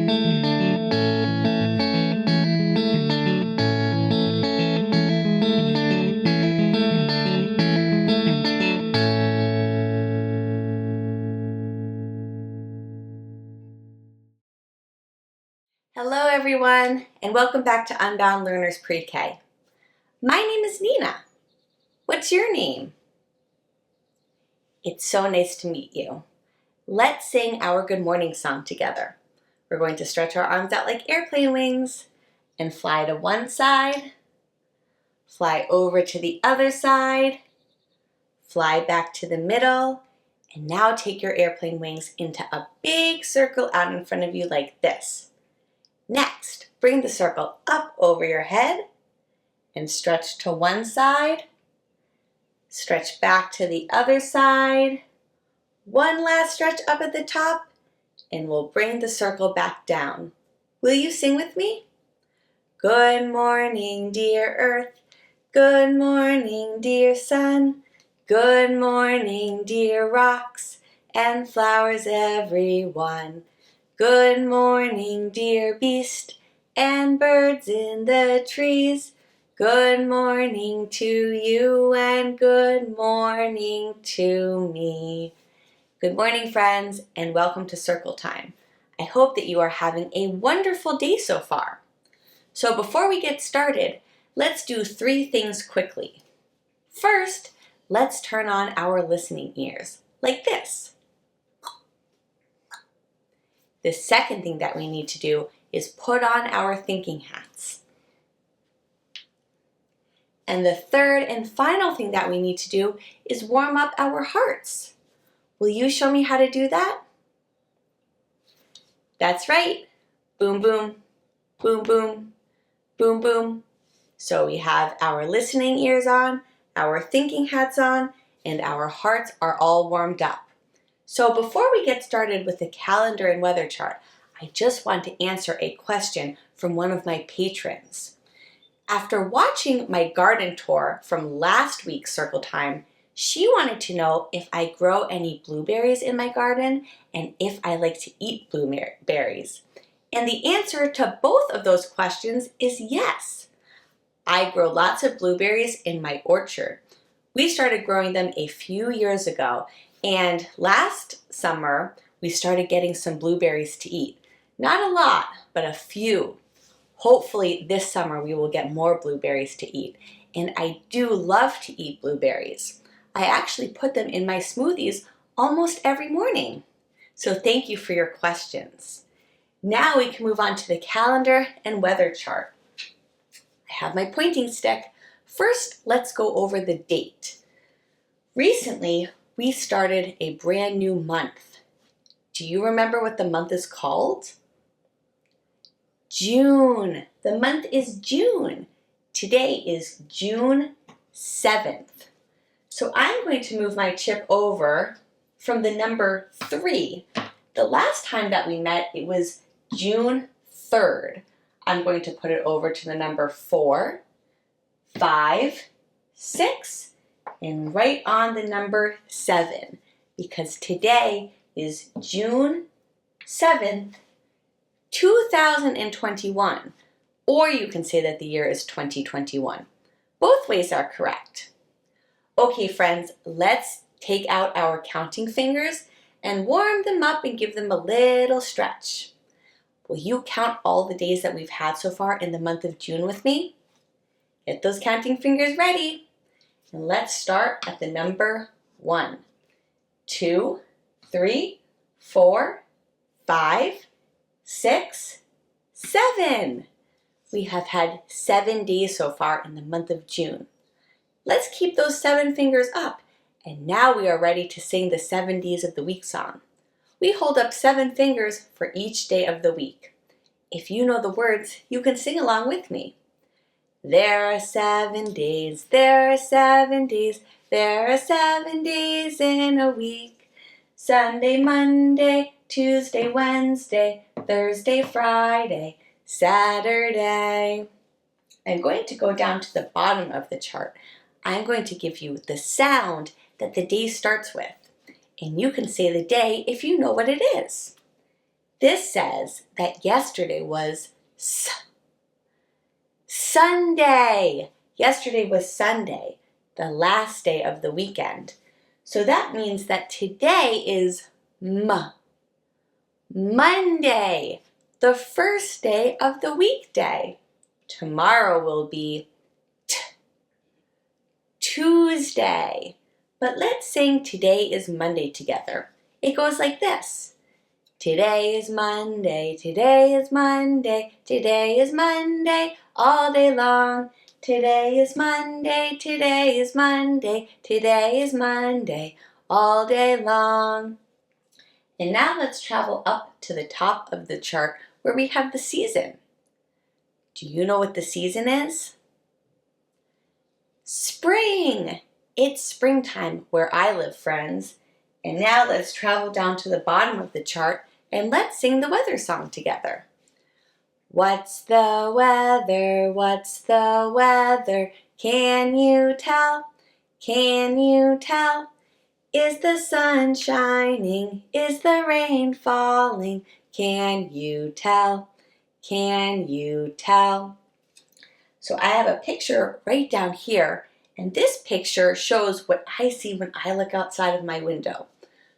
Hello everyone, and welcome back to Unbound Learners Pre-K. My name is Nina. What's your name? It's so nice to meet you. Let's sing our good morning song together. We're going to stretch our arms out like airplane wings and fly to one side, fly over to the other side, fly back to the middle, and now take your airplane wings into a big circle out in front of you like this. Next, bring the circle up over your head and stretch to one side, stretch back to the other side, one last stretch up at the top, and we'll bring the circle back down. Will you sing with me? Good morning, dear earth. Good morning, dear sun. Good morning, dear rocks and flowers everyone. Good morning, dear beast and birds in the trees. Good morning to you and good morning to me. Good morning, friends, and welcome to Circle Time. I hope that you are having a wonderful day so far. So before we get started, let's do 3 things quickly. First, let's turn on our listening ears, like this. The second thing that we need to do is put on our thinking hats. And the third and final thing that we need to do is warm up our hearts. Will you show me how to do that? That's right. Boom, boom, boom, boom, boom, boom. So we have our listening ears on, our thinking hats on, and our hearts are all warmed up. So before we get started with the calendar and weather chart, I just want to answer a question from one of my patrons. After watching my garden tour from last week's Circle Time, she wanted to know if I grow any blueberries in my garden and if I like to eat blueberries. And the answer to both of those questions is yes. I grow lots of blueberries in my orchard. We started growing them a few years ago, and last summer we started getting some blueberries to eat. Not a lot, but a few. Hopefully this summer we will get more blueberries to eat. And I do love to eat blueberries. I actually put them in my smoothies almost every morning. So thank you for your questions. Now we can move on to the calendar and weather chart. I have my pointing stick. First, let's go over the date. Recently, we started a brand new month. Do you remember what the month is called? June. The month is June. Today is June 7th. So I'm going to move my chip over from the number 3. The last time that we met, it was June 3rd. I'm going to put it over to the number 4, 5, 6, and right on the number 7, because today is June 7th, 2021, or you can say that the year is 2021. Both ways are correct. Okay, friends, let's take out our counting fingers and warm them up and give them a little stretch. Will you count all the days that we've had so far in the month of June with me? Get those counting fingers ready. And let's start at the number 1, 2, 3, 4, 5, 6, 7. We have had 7 days so far in the month of June. Let's keep those 7 fingers up. And now we are ready to sing the 7 days of the week song. We hold up 7 fingers for each day of the week. If you know the words, you can sing along with me. There are 7 days, there are 7 days, there are 7 days in a week. Sunday, Monday, Tuesday, Wednesday, Thursday, Friday, Saturday. I'm going to go down to the bottom of the chart. I'm going to give you the sound that the day starts with. And you can say the day if you know what it is. This says that yesterday was Sunday. Yesterday was Sunday, the last day of the weekend. So that means that today is Monday, the first day of the weekday. Tomorrow will be Tuesday. But let's sing Today is Monday together. It goes like this. Today is Monday, today is Monday, today is Monday, all day long. Today is Monday, today is Monday, today is Monday, all day long. And now let's travel up to the top of the chart where we have the season. Do you know what the season is? Spring! It's springtime where I live, friends. And now let's travel down to the bottom of the chart and let's sing the weather song together. What's the weather? What's the weather? Can you tell? Can you tell? Is the sun shining? Is the rain falling? Can you tell? Can you tell? So I have a picture right down here, and this picture shows what I see when I look outside of my window.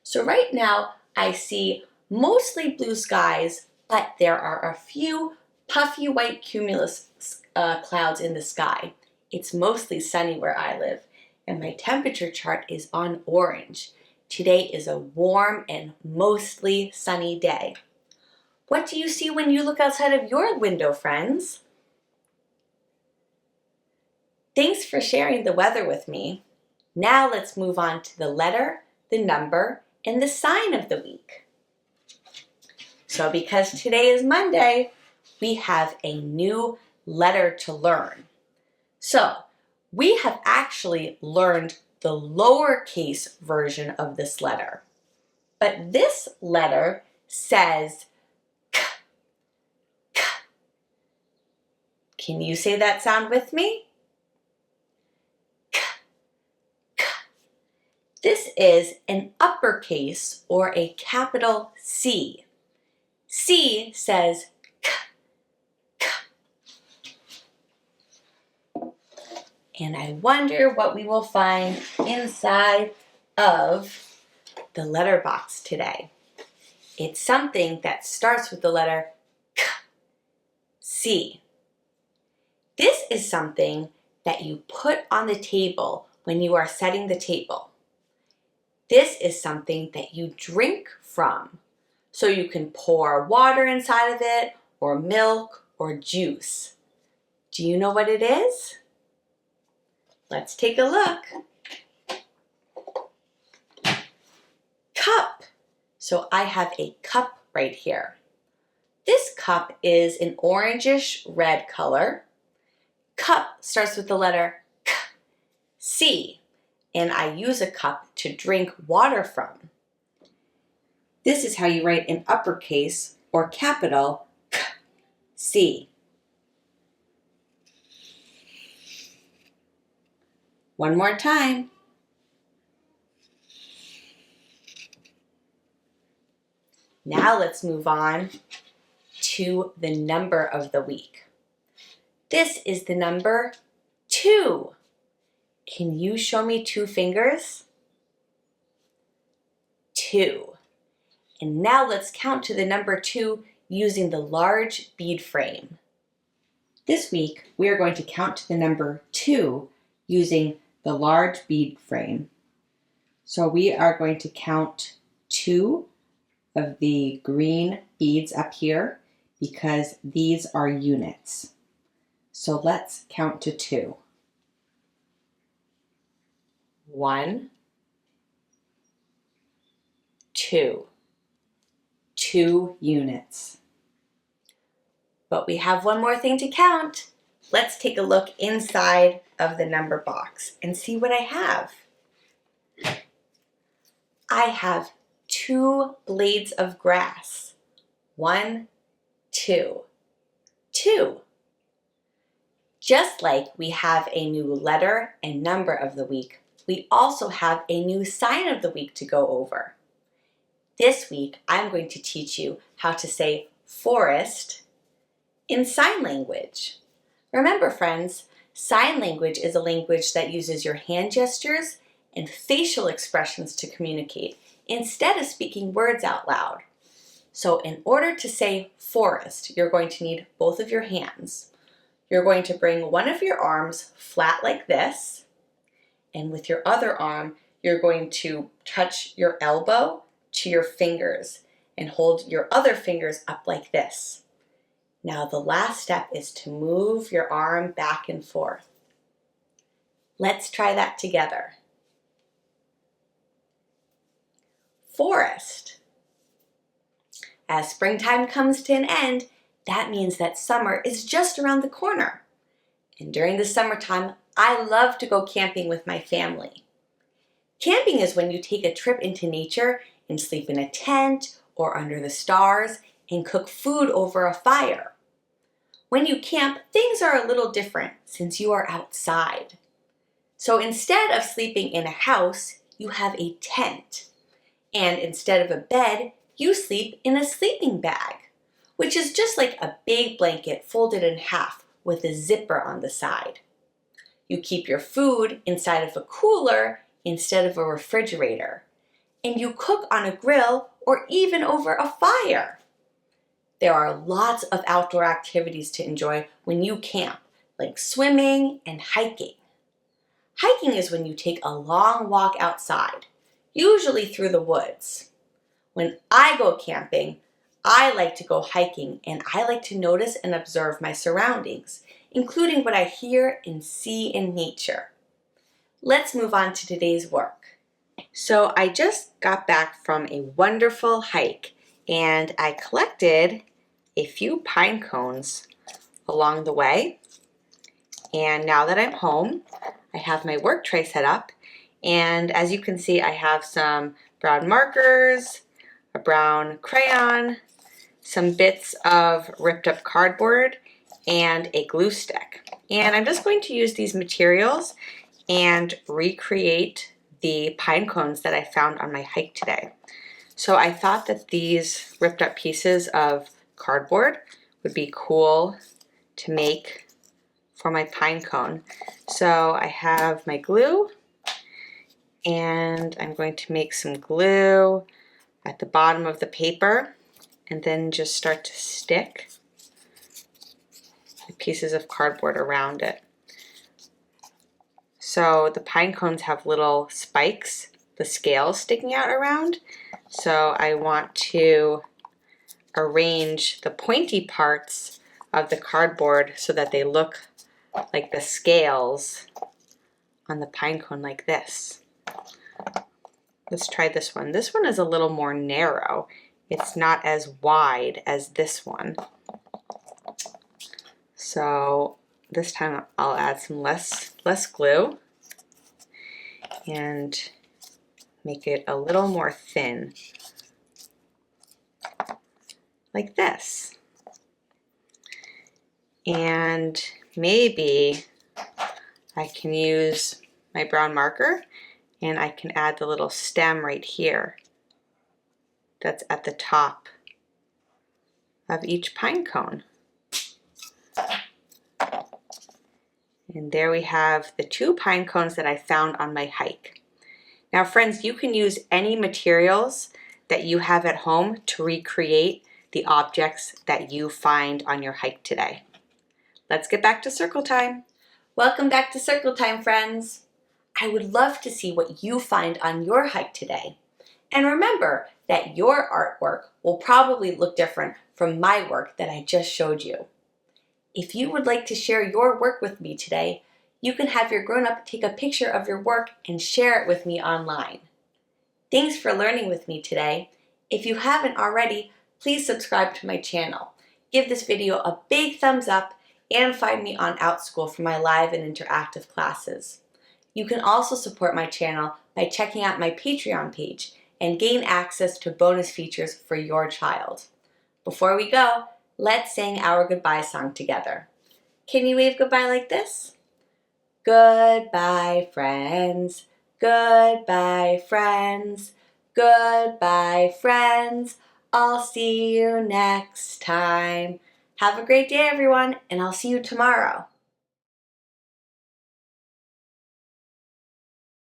So right now I see mostly blue skies, but there are a few puffy white cumulus clouds in the sky. It's mostly sunny where I live, and my temperature chart is on orange. Today is a warm and mostly sunny day. What do you see when you look outside of your window, friends? Thanks for sharing the weather with me. Now let's move on to the letter, the number, and the sign of the week. So because today is Monday, we have a new letter to learn. So we have actually learned the lowercase version of this letter. But this letter says K, K. Can you say that sound with me? K, K. This is an uppercase or a capital C. C says K, K. And I wonder what we will find inside of the letter box today. It's something that starts with the letter K, C. This is something that you put on the table when you are setting the table. This is something that you drink from. So you can pour water inside of it, or milk, or juice. Do you know what it is? Let's take a look. Cup. So I have a cup right here. This cup is an orangish red color. Cup starts with the letter K, C, and I use a cup to drink water from. This is how you write an uppercase or capital K, C. One more time. Now let's move on to the number of the week. This is the number 2. Can you show me 2 fingers? 2. And now let's count to the number 2 using the large bead frame. This week, we are going to count to the number 2 using the large bead frame. So we are going to count 2 of the green beads up here because these are units. So let's count to 2. 1, 2. 2 units. But we have one more thing to count. Let's take a look inside of the number box and see what I have. I have 2 blades of grass. 1, 2. 2. Just like we have a new letter and number of the week, we also have a new sign of the week to go over. This week, I'm going to teach you how to say forest in sign language. Remember, friends, sign language is a language that uses your hand gestures and facial expressions to communicate instead of speaking words out loud. So in order to say forest, you're going to need both of your hands. You're going to bring one of your arms flat like this, and with your other arm, you're going to touch your elbow to your fingers and hold your other fingers up like this. Now the last step is to move your arm back and forth. Let's try that together. Forest. As springtime comes to an end, that means that summer is just around the corner. And during the summertime, I love to go camping with my family. Camping is when you take a trip into nature and sleep in a tent or under the stars and cook food over a fire. When you camp, things are a little different since you are outside. So instead of sleeping in a house, you have a tent. And instead of a bed, you sleep in a sleeping bag, which is just like a big blanket folded in half with a zipper on the side. You keep your food inside of a cooler instead of a refrigerator, and you cook on a grill or even over a fire. There are lots of outdoor activities to enjoy when you camp, like swimming and hiking. Hiking is when you take a long walk outside, usually through the woods. When I go camping, I like to go hiking and I like to notice and observe my surroundings, including what I hear and see in nature. Let's move on to today's work. So I just got back from a wonderful hike and I collected a few pine cones along the way. And now that I'm home, I have my work tray set up. And as you can see, I have some brown markers, a brown crayon, some bits of ripped up cardboard, and a glue stick. And I'm just going to use these materials and recreate the pine cones that I found on my hike today. So I thought that these ripped up pieces of cardboard would be cool to make for my pine cone. So I have my glue, and I'm going to make some glue at the bottom of the paper and then just start to stick the pieces of cardboard around it. So the pine cones have little spikes, the scales sticking out around. So I want to arrange the pointy parts of the cardboard so that they look like the scales on the pine cone like this. Let's try this one. This one is a little more narrow. It's not as wide as this one. So this time I'll add some less glue and make it a little more thin, like this. And maybe I can use my brown marker and I can add the little stem right here that's at the top of each pine cone. And there we have the two pine cones that I found on my hike. Now friends, you can use any materials that you have at home to recreate the objects that you find on your hike today. Let's get back to circle time. Welcome back to circle time, friends. I would love to see what you find on your hike today. And remember that your artwork will probably look different from my work that I just showed you. If you would like to share your work with me today, you can have your grown-up take a picture of your work and share it with me online. Thanks for learning with me today. If you haven't already, please subscribe to my channel. Give this video a big thumbs up and find me on OutSchool for my live and interactive classes. You can also support my channel by checking out my Patreon page and gain access to bonus features for your child. Before we go, let's sing our goodbye song together. Can you wave goodbye like this? Goodbye, friends. Goodbye, friends. Goodbye, friends. I'll see you next time. Have a great day, everyone, and I'll see you tomorrow.